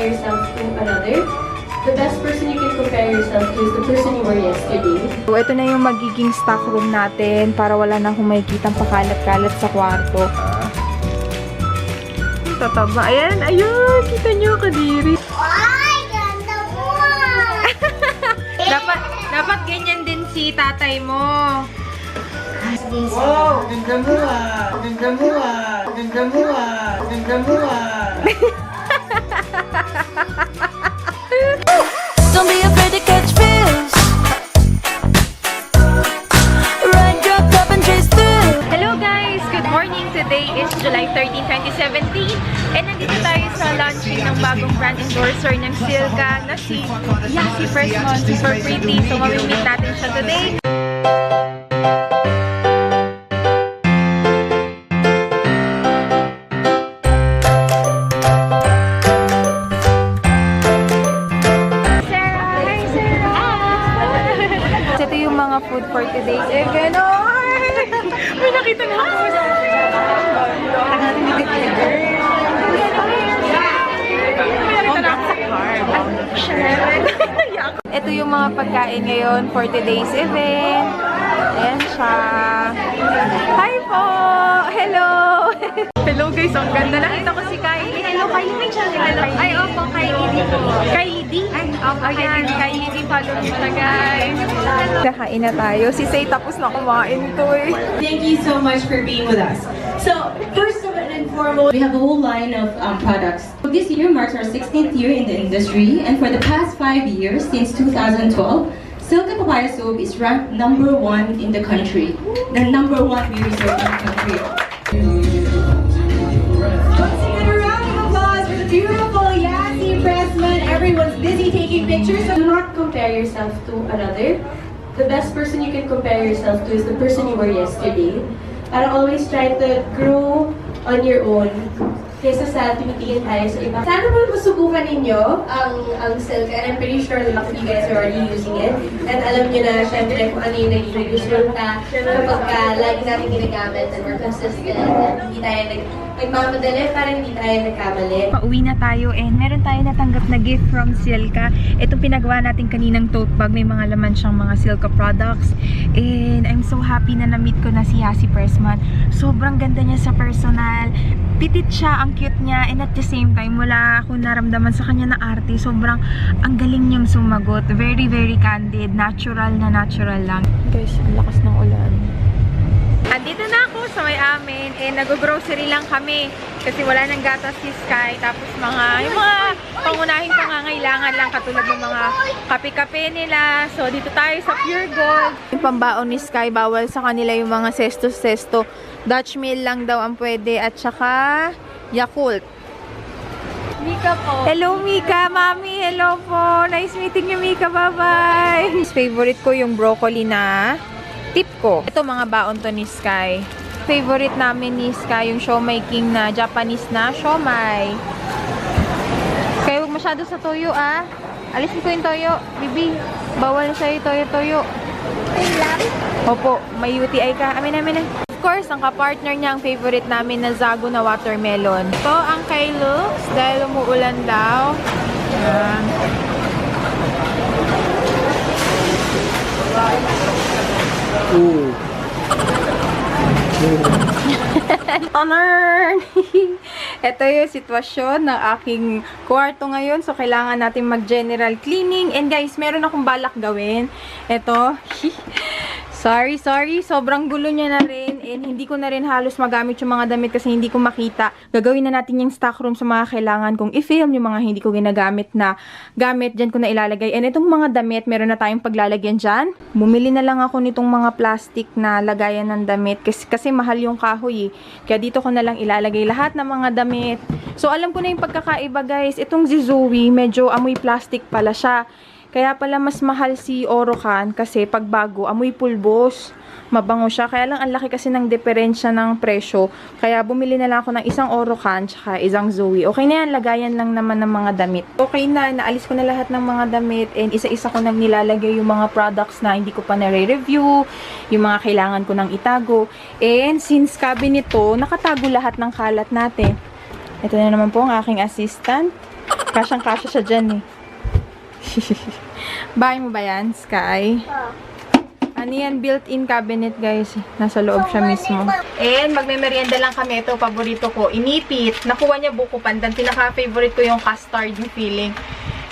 compare yourself to another. The best person you can compare yourself to is the person you were yesterday. So, ito na yung magiging stock room natin para wala na akong makikitang pakalat-kalat sa kwarto. Tataba. Ayan, ayun. Kita nyo, kadiri. Ay, ganda mo! Dapat ganyan din si tatay mo. Wow! Ganda mo ah! Ganda mo ah! Ganda mo ah! Ganda mo ah! Don't be afraid to catch fish. Ride your cup and chase through. Hello guys! Good morning! Today is July 13, 2017 and nandito tayo sa launching ng bagong brand endorser ng Silka na si Yasi Pressmon. Super pretty. So, mamimit natin siya today. Ito yung mga food for today's event. Ay! May nakita na ako. Ito yung mga pagkain ngayon for today's event. Ayan siya. Hi po! Hello! Hello guys, ang ganda. Nakita ko si Kylie. Hello, Kylie. May channel. Ay, opo, Kylie po. Kylie? Ay, opo, ayan. Kylie, follow mo siya guys. Kakain na tayo. Si Say tapos na kumain to eh. Thank you so much for being with us. So, first and foremost, we have a whole line of products. This year marks our 16th year in the industry, and for the past 5 years, since 2012, Silka Papaya Soap is ranked #1 in the country. The #1 beauty soap in the country. Once again, a round of applause for the beautiful Yasi Pressman. Everyone's busy taking pictures. So do not compare yourself to another. The best person you can compare yourself to is the person you were yesterday. Para always try to grow on your own. Kaysa sa tumitingin tayo sa iba. Sana mo masubukan ninyo ang Silka, and I'm pretty sure a lot of you guys are already using it. And alam nyo na, syempre, kung ano yung naging resulta kapag lagi natin ginagamit and we're consistent and hindi tayo nagmamadali para hindi tayo nagkamali. Pauwi na tayo and meron tayo natanggap na gift from Silka. Itong pinagawa natin kaninang tote bag, may mga laman siyang mga Silka products. And I'm so happy na na-meet ko na si Yasi Pressman. Sobrang ganda niya sa personal. Pitit siya, ang cute niya, and at the same time, wala akong naramdaman sa kanya na arte. Sobrang ang galing niyang sumagot. Very, very candid. Natural na natural lang. Guys, ang lakas ng ulan. Andito na ako sa may amin, and nag-grocery lang kami kasi wala nang gatas si Sky, tapos yung mga pangunahing pangangailangan lang katulad ng mga kape-kape nila. So dito tayo sa Pure Gold. Yung pambaon ni Sky, bawal sa kanila yung mga sesto-sesto. Dutch meal lang daw ang pwede at saka Yakult. Mika po. Hello Mika, Mami, hello po. Nice meeting you Mika, bye-bye. Favorite ko yung broccoli na tip ko. Ito mga baon to ni Sky. Favorite namin ni Sky yung siomai king na Japanese na siomai. Kaya huwag masyado sa toyo ah. Alisin ko yung toyo. Bibi, bawal na sa'yo toyo-toyo. Opo, may UTI ka. Amin. Of course, ang kapartner niya ang favorite namin na Zago na watermelon. Ito ang kay Lux dahil umuulan daw. Ayan. Honor! Ito yung sitwasyon ng aking kwarto ngayon. So, kailangan natin mag-general cleaning. And guys, meron akong balak gawin. Ito. Sorry. Sobrang gulo niya na rin. And hindi ko na rin halos magamit yung mga damit kasi hindi ko makita. Gagawin na natin yung stock room sa mga kailangan kong i-film. Yung mga hindi ko ginagamit na gamit, dyan ko na ilalagay. And itong mga damit, meron na tayong paglalagyan dyan. Bumili na lang ako nitong mga plastic na lagayan ng damit. Kasi mahal yung kahoy eh. Kaya dito ko na lang ilalagay lahat ng mga damit. So, alam ko na yung pagkakaiba guys. Itong si Zoe, medyo amoy plastic pala siya. Kaya pala mas mahal si Orocan kasi pag bago, amoy pulbos. Mabango siya. Kaya lang ang laki kasi ng diferensya ng presyo. Kaya bumili na lang ako ng isang Orocan tsaka isang Zoe. Okay na yan, lagayan lang naman ng mga damit. Okay na, naalis ko na lahat ng mga damit and isa-isa ko nang nilalagay yung mga products na hindi ko pa nare-review, yung mga kailangan ko nang itago. And since cabinet to, nakatago lahat ng kalat natin. Ito na naman po ang aking assistant. Kasyang-kasya siya dyan eh. Bahay mo ba yan, Sky? Ano yan? Built-in cabinet, guys. Nasa loob siya mismo. And magme-merienda lang kami. Ito, paborito ko. Inipit. Nakuha niya buko pandan. Pinaka-favorite ko yung custard, yung feeling.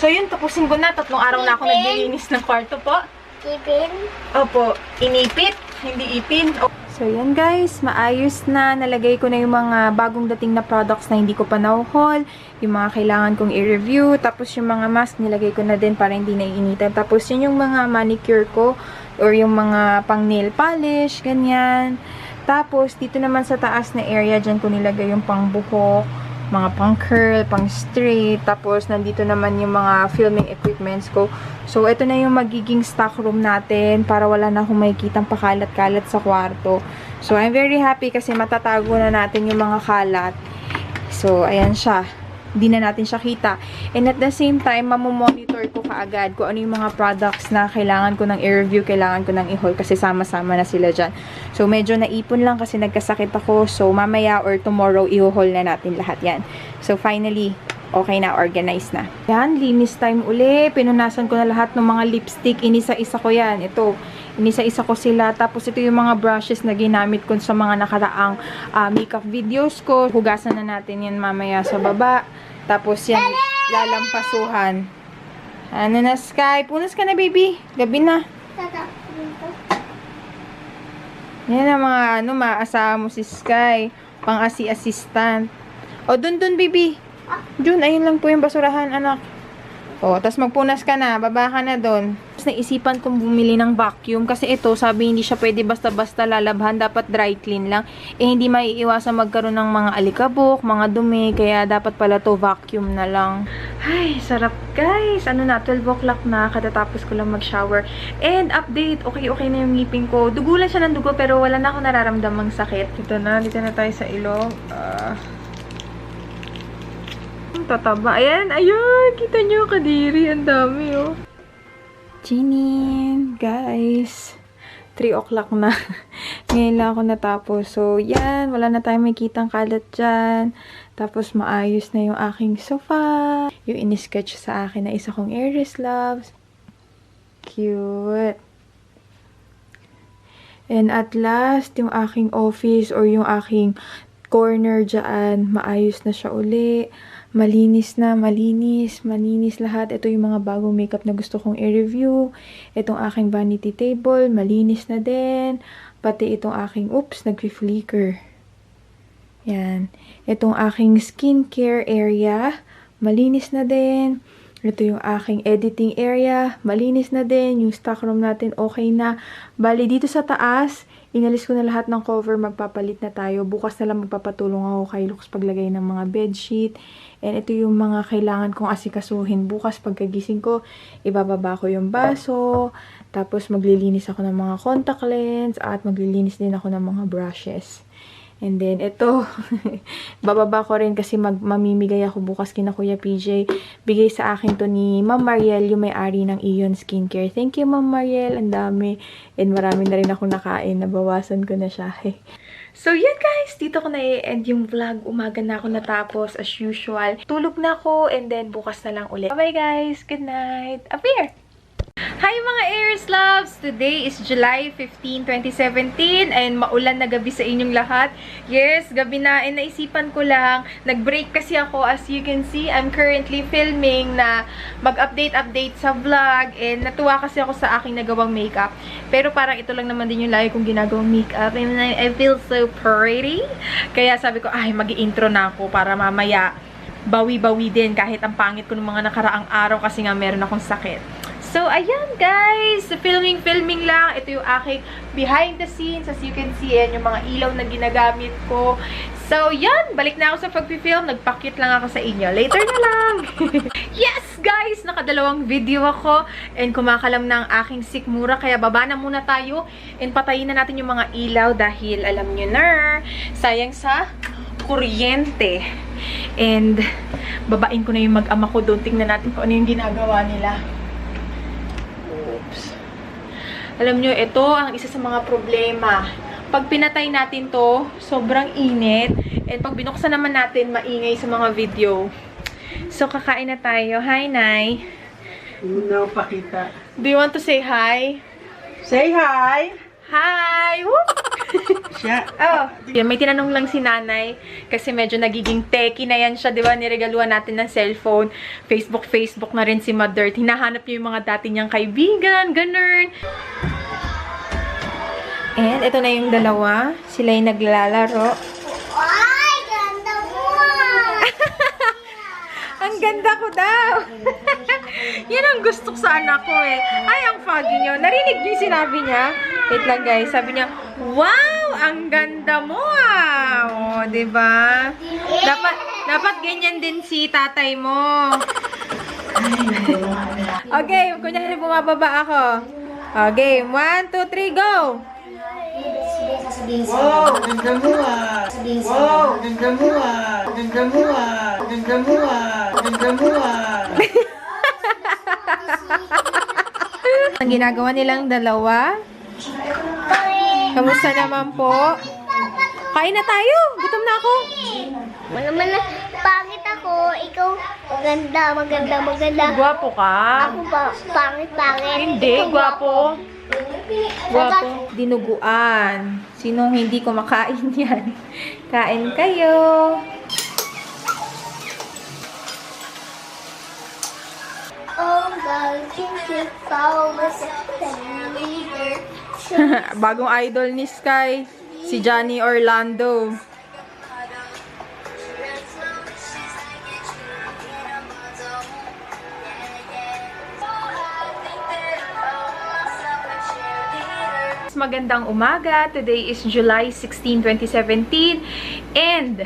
So yun, tapusin ko na. 3 araw na ako naglilinis ng kwarto po. Ipin. Opo, inipit. Hindi ipin. So yan guys, maayos na. Nalagay ko na yung mga bagong dating na products na hindi ko pa na-haul. Yung mga kailangan kong i-review. Tapos yung mga mask, nilagay ko na din para hindi naiinitan. Tapos yun yung mga manicure ko. Or yung mga pang nail polish, ganyan. Tapos, dito naman sa taas na area, dyan ko nilagay yung pang buhok, mga pang curl, pang straight. Tapos, nandito naman yung mga filming equipments ko. So, ito na yung magiging stock room natin para wala na akong makikitang pakalat-kalat sa kwarto. So, I'm very happy kasi matatago na natin yung mga kalat. So, ayan siya. Hindi na natin siya kita. And at the same time, mamomonitor ko kaagad kung ano yung mga products na kailangan ko ng i-review, kailangan ko ng i-haul kasi sama-sama na sila dyan. So, medyo naipon lang kasi nagkasakit ako. So, mamaya or tomorrow, i-haul na natin lahat yan. So, finally, okay na, organized na. Yan, linis time uli. Pinunasan ko na lahat ng mga lipstick. Inisa-isa ko yan. Ito, inisa-isa ko sila. Tapos, ito yung mga brushes na ginamit ko sa mga nakaraang makeup videos ko. Hugasan na natin yan mamaya sa baba. Tapos yan, lalampasuhan. Ano na, Sky? Punas ka na, baby. Gabi na. Yan ang mga, maasaha mo si Sky. Pang-assistant. O, dun, baby. Jun, ayun lang po yung basurahan, anak. O, tas magpunas ka na. Baba ka na dun. Tapos naisipan kong bumili ng vacuum. Kasi ito, sabi hindi siya pwede basta-basta lalabhan. Dapat dry clean lang. Eh, hindi maiiwasan magkaroon ng mga alikabok, mga dumi. Kaya dapat pala to vacuum na lang. Ay, sarap guys. Ano na, 12 o'clock na. Katatapos ko lang mag-shower. And update, okay na yung ngipin ko. Dugo lang siya ng dugo pero wala na ako nararamdamang sakit. Dito na tayo sa ilong. Tataba. Ayan. Kita nyo kadiri. Ang dami, oh. Chinin. Guys. 3 o'clock na. Ngayon lang ako natapos. So, yan. Wala na tayong makitang kalat dyan. Tapos, maayos na yung aking sofa. Yung in-sketch sa akin na isa kong Aries Loves. Cute. And at last, yung aking office or yung aking corner dyan, maayos na siya uli. Malinis lahat. Ito yung mga bagong makeup na gusto kong i-review. Itong aking vanity table, malinis na din. Pati itong aking, nag-flicker. Yan. Itong aking skincare area, malinis na din. Ito yung aking editing area, malinis na din. Yung stock room natin, okay na. Bali, dito sa taas, inalis ko na lahat ng cover, magpapalit na tayo. Bukas na lang magpapatulong ako kay Lux paglagay ng mga bedsheet. And ito yung mga kailangan kong asikasuhin. Bukas pagkagising ko, ibababa ko yung baso. Tapos maglilinis ako ng mga contact lens. At maglilinis din ako ng mga brushes. And then ito, bababa ko rin kasi mamimigay ako bukas kina Kuya PJ. Bigay sa akin to ni Ma'am Mariel, yung may-ari ng Ion Skincare. Thank you, Ma'am Mariel. Ang dami. And marami na rin ako nakain. Nabawasan ko na siya. So, yan guys. Dito ko na i-end yung vlog. Umaga na ako natapos as usual. Tulog na ako and then bukas na lang ulit. Bye guys. Good night. Appear! Hi mga Aries Loves! Today is July 15, 2017 and maulan na gabi sa inyong lahat. Yes, gabi na and naisipan ko lang, nag-break kasi ako. As you can see, I'm currently filming na mag-update sa vlog and natuwa kasi ako sa aking nagawang makeup. Pero parang ito lang naman din yung lagi kong ginagawang makeup and I feel so pretty. Kaya sabi ko, mag-i-intro na ako para mamaya bawi-bawi din kahit ang pangit ko ng mga nakaraang araw kasi nga meron akong sakit. So, ayan guys, filming lang. Ito yung aking behind the scenes. As you can see, yan yung mga ilaw na ginagamit ko. So, yan, balik na ako sa pag-film. Nagpa-cute lang ako sa inyo. Later na lang! Yes guys, nakadalawang video ako and kumakalam na ang aking sikmura. Kaya baba na muna tayo and patayin na natin yung mga ilaw dahil alam nyo na, sayang sa kuryente. And babain ko na yung mag-ama ko doon. Tingnan natin kung ano yung ginagawa nila. Alam nyo, ito ang isa sa mga problema. Pag pinatay natin to, sobrang init. And pag binuksan naman natin, maingay sa mga video. So, kakain na tayo. Hi, Nay. Una pakita. Do you want to say hi? Say hi! Hi! Woo! Siya. Oh, yun, may tinanong lang si nanay kasi medyo nagiging techie na yan siya, di ba? Niregaluhan natin ng cellphone. Facebook na rin si Mother. Hinahanap niya yung mga dati niyang kaibigan, ganun. And ito na yung dalawa. Sila yung naglalaro. Ay, ganda mo ah! Ang ganda ko daw. Yan ang gusto ko sa anak ko eh. Ay, ang foggy niyo. Narinig niyo yung sinabi niya? Wait lang guys. Sabi niya, wow, ang ganda mo ah. O, diba? Dapat ganyan din si tatay mo. Okay, kunyari bumababa ako. Okay, 1, 2, 3, go! Wow, ganda mo ah! Wow, ganda mo ah! Ganda mo ah! Ganda mo ah! Ganda mo ah! Ang ginagawa nilang dalawa. Kamusta naman po? Kain na tayo! Gutom na ako! Pangit ako, ikaw maganda. Gwapo ka? Ako ba, pangit. Hindi, Ikaw gwapo. Gwapo. Dinuguan. Sinong hindi kumakain yan? Kain kayo. Oh, God, you follow us leader. Bagong idol ni Sky. Si Johnny Orlando. Magandang umaga. Today is July 16, 2017. And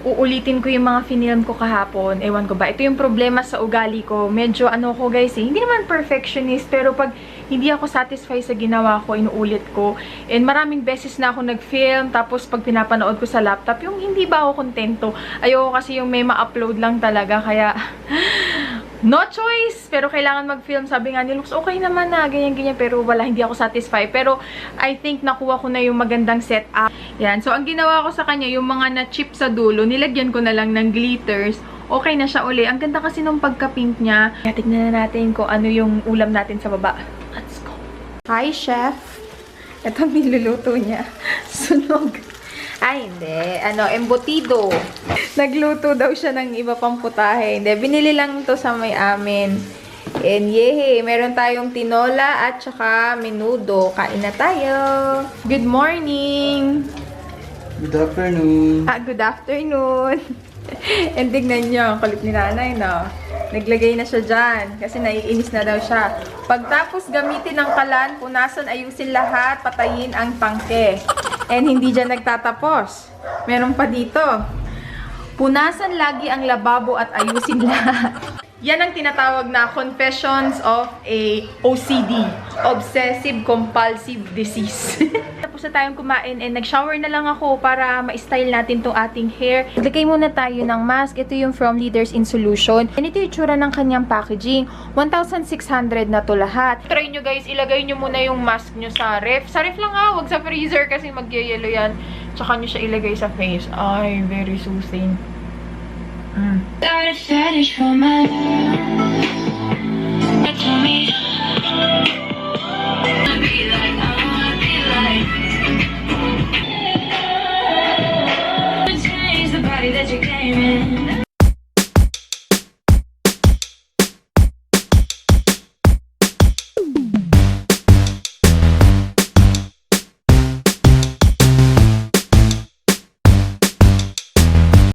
uulitin ko yung mga finilm ko kahapon. Ewan ko ba. Ito yung problema sa ugali ko. Medyo ano ko guys eh. Hindi naman perfectionist. Pero pag hindi ako satisfied sa ginawa ko, inuulit ko. And maraming beses na ako nag-film. Tapos pag pinapanood ko sa laptop, yung hindi ba ako kontento. Ayoko kasi yung may ma-upload lang talaga. Kaya no choice! Pero kailangan mag-film. Sabi nga ni Lux, okay naman na, ganyan-ganyan. Pero wala, hindi ako satisfied. Pero I think nakuha ko na yung magandang setup. Yan. So, ang ginawa ko sa kanya, yung mga na-chip sa dulo, nilagyan ko na lang ng glitters. Okay na siya uli. Ang ganda kasi nung pagka-pink niya. Kaya tignan na natin kung ano yung ulam natin sa baba. Let's go! Hi, Chef! Ito ang niluluto niya. Sunog. Ay, hindi. Ano, embutido. Nagluto daw siya ng iba pang putahe. Hindi, binili lang to sa may amin. And yehe, meron tayong tinola at saka menudo. Kain na tayo. Good morning! Good afternoon. Good afternoon. And tignan niyo, ang kulit ni nanay, no? Naglagay na siya dyan. Kasi naiinis na daw siya. Pagtapos gamitin ng kalan, punasan, ayusin lahat, patayin ang tangke. And hindi dyan nagtatapos. Meron pa dito. Punasan lagi ang lababo at ayusin lahat. Yan ang tinatawag na confessions of a OCD. Obsessive Compulsive Disease. Tapos na tayong kumain and nag-shower na lang ako para ma-style natin tong ating hair. Lagay muna tayo ng mask. Ito yung from Leaders in Solution. And ito yung tsura ng kanyang packaging. 1,600 na to lahat. Try nyo guys, ilagay nyo muna yung mask nyo sa ref. Sa ref lang wag sa freezer kasi mag-yellow yan. Tsaka nyo siya ilagay sa face. Ay, very soothing. Got a fetish for my